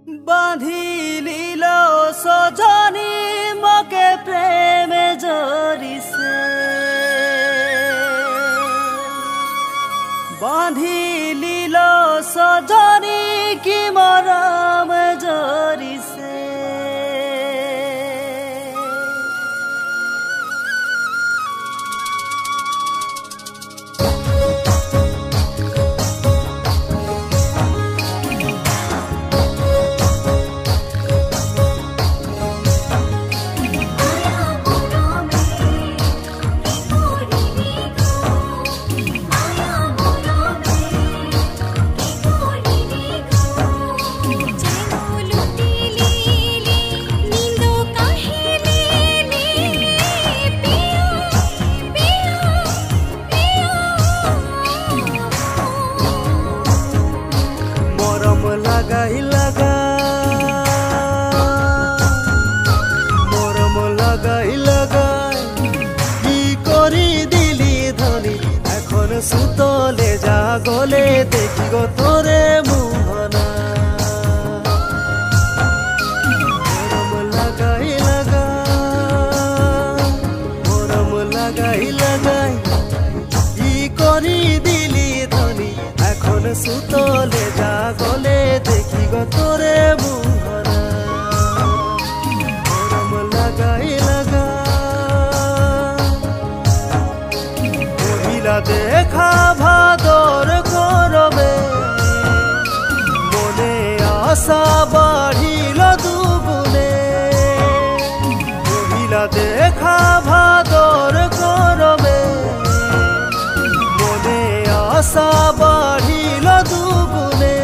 বাঁধিলিল সজনী মকে প্রেমে জড়িছে, বাঁধিলিল সজনী কি মরম জড়িছে। সুতলে জাগলে দেখি গো তোরে মোহনা, মরম লাগাই লাগাই, মরম লাগাই লাগাই কি করি দিলি ধনি, এখন সুতলে জাগলে দেখি গো তোরে মোহনা, মরম লাগাই লাগাই। মহিলা দেখা ভাদর করবে, মনে আশা বাড়িল দুগুণে, মহিলা দেখা ভাদর করবে, মনে আশা বাড়িল দুগুণে।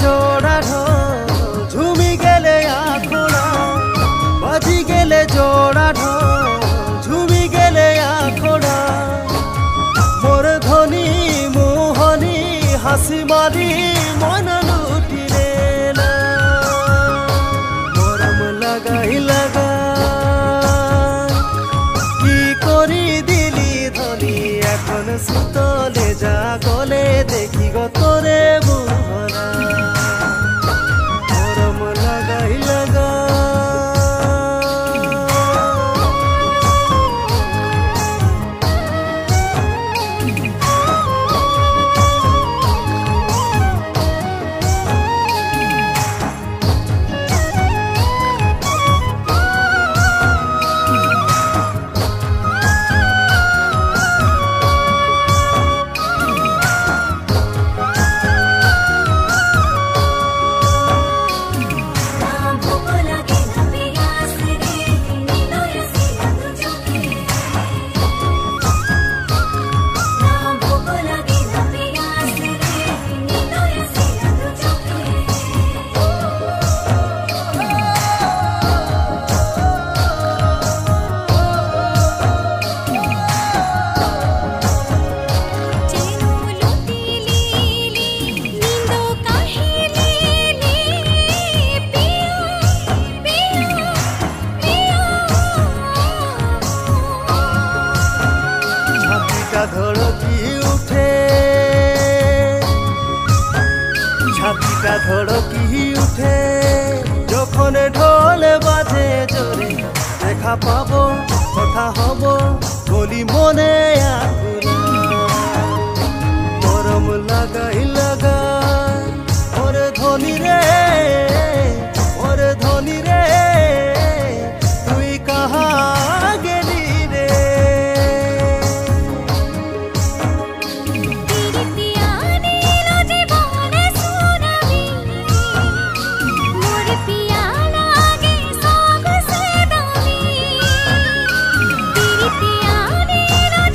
জোড়া ঢোল ঝুমি গেলে আখড়া, বাজি গেলে জোড়া ঢোল ঝুমি গেলে আখড়া, মোর ধনী মোহনী হাসি মারি মন লুটিলে না, মরম লাগাই লাগাই কি করি দিলি ধনী, এখন সুতলে জাগলে দেখি গো তোরে মোহনা, মরম লাগাই লাগাই। ধড়কি উঠে, ছাতিটা ধড়কি উঠে যখন ঢোল বাজে জোরে, দেখা পাবো কথা হব বলি মনে আকুলা, মরম লাগাই লাগাই ওরে ধনী রে, ওরে ধনী রে তুই কাহা গেলি রে।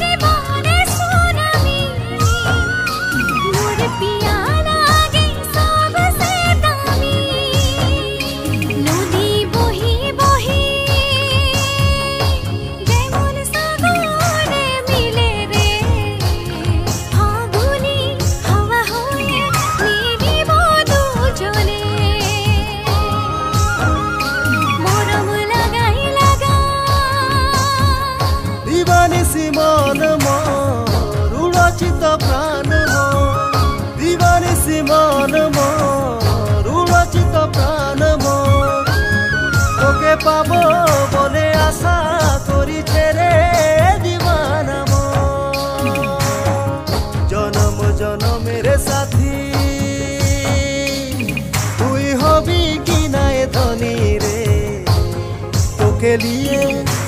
জীবনে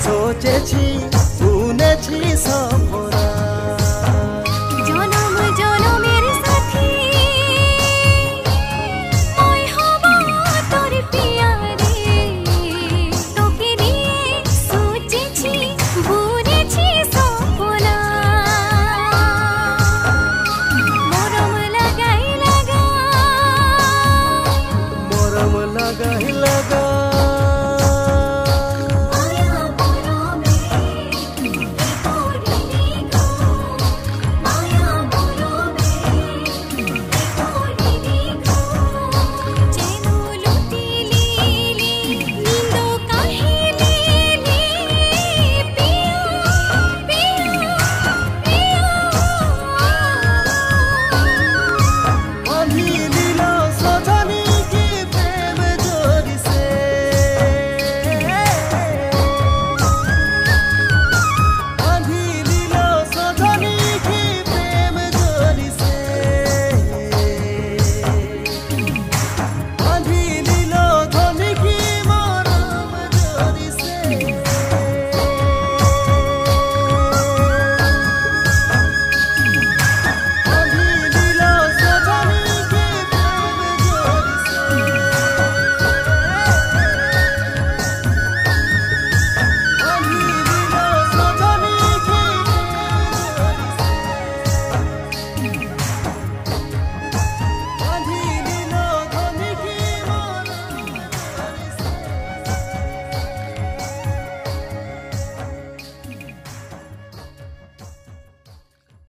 सोचेছি শুনেছি সব